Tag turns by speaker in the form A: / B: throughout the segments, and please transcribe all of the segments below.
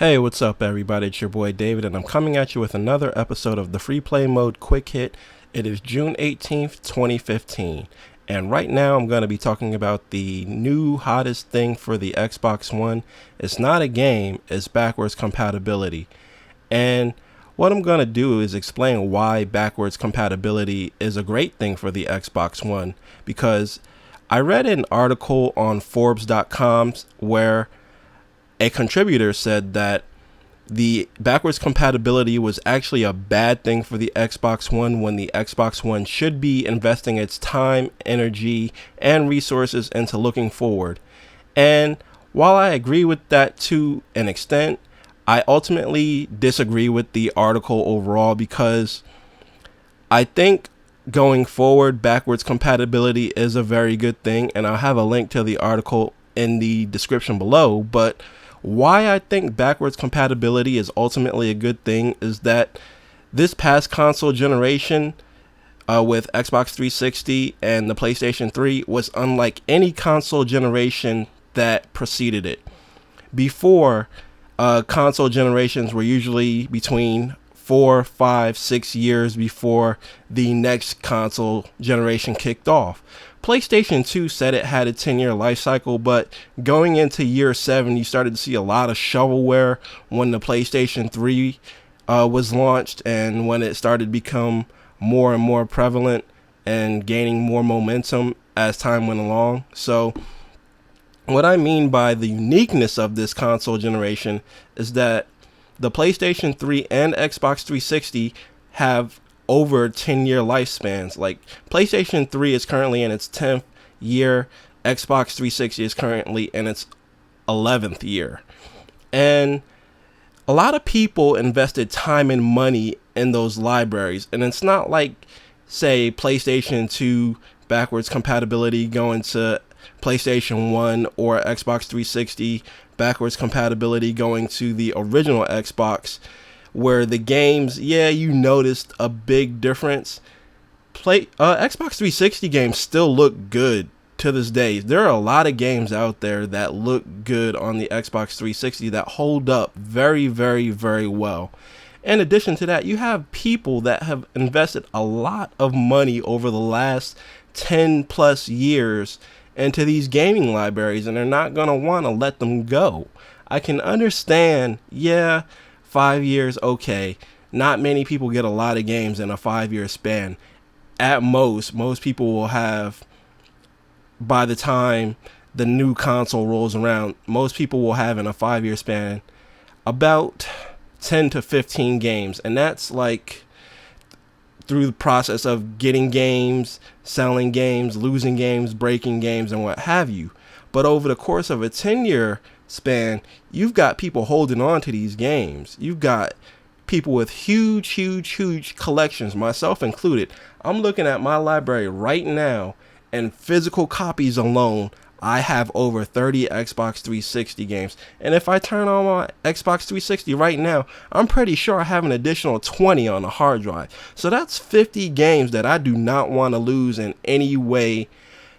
A: Hey, what's up, everybody? It's your boy David, and I'm coming at you with another episode of the Free Play Mode Quick Hit. It is June 18th, 2015, and right now I'm going to be talking about the new hottest thing for the Xbox One. It's not a game, it's backwards compatibility. And what I'm going to do is explain why backwards compatibility is a great thing for the Xbox One, because I read an article on Forbes.com where a contributor said that the backwards compatibility was actually a bad thing for the Xbox One when the Xbox One should be investing its time, energy, and resources into looking forward. And while I agree with that to an extent, I ultimately disagree with the article overall because I think going forward, backwards compatibility is a very good thing, and I'll have a link to the article in the description below. But why I think backwards compatibility is ultimately a good thing is that this past console generation with Xbox 360 and the PlayStation 3 was unlike any console generation that preceded it. Before, console generations were usually between 4, 5, 6 years before the next console generation kicked off. PlayStation 2 said it had a 10-year life cycle, but going into year 7, you started to see a lot of shovelware when the PlayStation 3 was launched, and when it started to become more and more prevalent and gaining more momentum as time went along. So what I mean by the uniqueness of this console generation is that the PlayStation 3 and Xbox 360 have over 10-year lifespans. Like, PlayStation 3 is currently in its 10th year, Xbox 360 is currently in its 11th year. And a lot of people invested time and money in those libraries, and it's not like, say, PlayStation 2 backwards compatibility going to PlayStation 1 or Xbox 360 backwards compatibility going to the original Xbox, where the games, you noticed a big difference. Xbox 360 games still look good to this day. There are a lot of games out there that look good on the Xbox 360 that hold up very, very, very well. In addition to that, you have people that have invested a lot of money over the last 10 plus years into these gaming libraries, and they're not going to want to let them go. I can understand, 5 years, okay. Not many people get a lot of games in a 5-year span. At most people will have, by the time the new console rolls around, most people will have in a 5-year span about 10 to 15 games. And that's like through the process of getting games, selling games, losing games, breaking games, and what have you. But over the course of a 10-year span, you've got people holding on to these games. You've got people with huge collections, myself included. I'm looking at my library right now, and physical copies alone, I have over 30 Xbox 360 games. And if I turn on my Xbox 360 right now, I'm pretty sure I have an additional 20 on the hard drive. So that's 50 games that I do not want to lose in any way,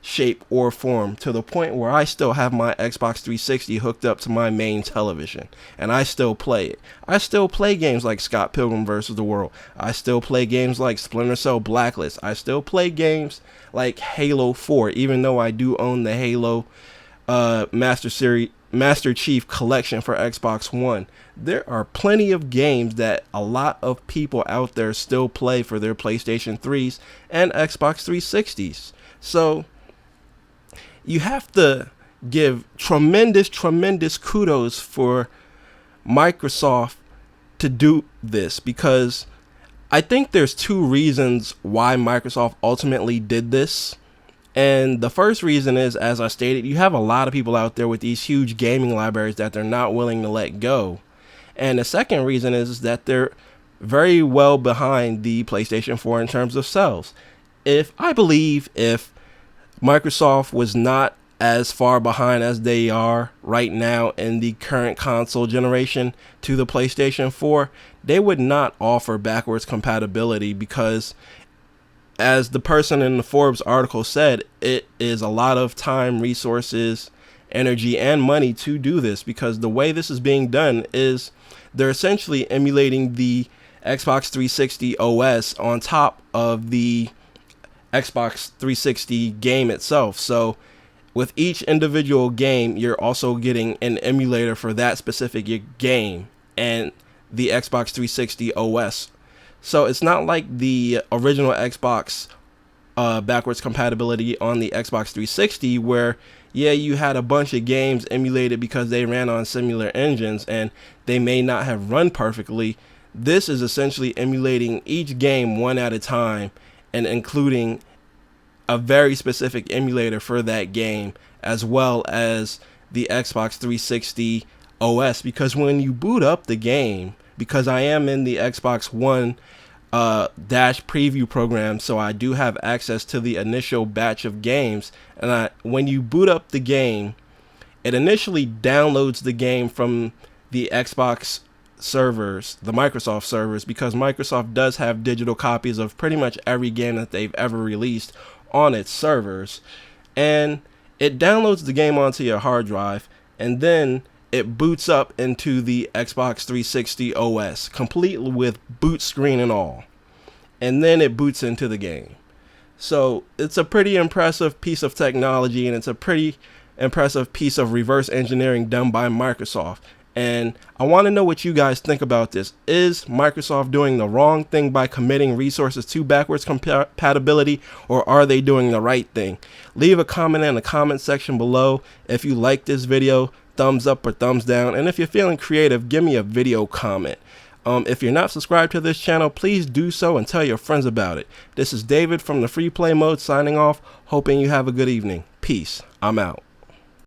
A: shape, or form, to the point where I still have my Xbox 360 hooked up to my main television, and I still play it. I still play games like Scott Pilgrim vs. the World. I still play games like Splinter Cell Blacklist. I still play games like Halo 4, even though I do own the Halo Master Chief Collection for Xbox One. There are plenty of games that a lot of people out there still play for their PlayStation 3s and Xbox 360s. So you have to give tremendous kudos for Microsoft to do this, because I think there's two reasons why Microsoft ultimately did this. And the first reason is, as I stated, you have a lot of people out there with these huge gaming libraries that they're not willing to let go. And the second reason is that they're very well behind the PlayStation 4 in terms of sales. If Microsoft was not as far behind as they are right now in the current console generation to the PlayStation 4, they would not offer backwards compatibility, because, as the person in the Forbes article said, it is a lot of time, resources, energy and money to do this, because the way this is being done is they're essentially emulating the Xbox 360 OS on top of the Xbox 360 game itself. So with each individual game, you're also getting an emulator for that specific game and the Xbox 360 OS. So it's not like the original Xbox backwards compatibility on the Xbox 360, where you had a bunch of games emulated because they ran on similar engines and they may not have run perfectly. This is essentially emulating each game one at a time and including a very specific emulator for that game, as well as the Xbox 360 OS. Because when you boot up the game, because I am in the Xbox One dash preview program, so I do have access to the initial batch of games, and when you boot up the game, it initially downloads the game from the Xbox servers, the Microsoft servers, because Microsoft does have digital copies of pretty much every game that they've ever released on its servers, and it downloads the game onto your hard drive, and then it boots up into the Xbox 360 OS, complete with boot screen and all, and then it boots into the game. So it's a pretty impressive piece of technology, and it's a pretty impressive piece of reverse engineering done by Microsoft. And I want to know what you guys think about this. Is Microsoft doing the wrong thing by committing resources to backwards compatibility, or are they doing the right thing? Leave a comment in the comment section below. If you like this video, thumbs up or thumbs down. And if you're feeling creative, give me a video comment. If you're not subscribed to this channel, please do so and tell your friends about it. This is David from the Free Play Mode signing off, hoping you have a good evening. Peace. I'm out.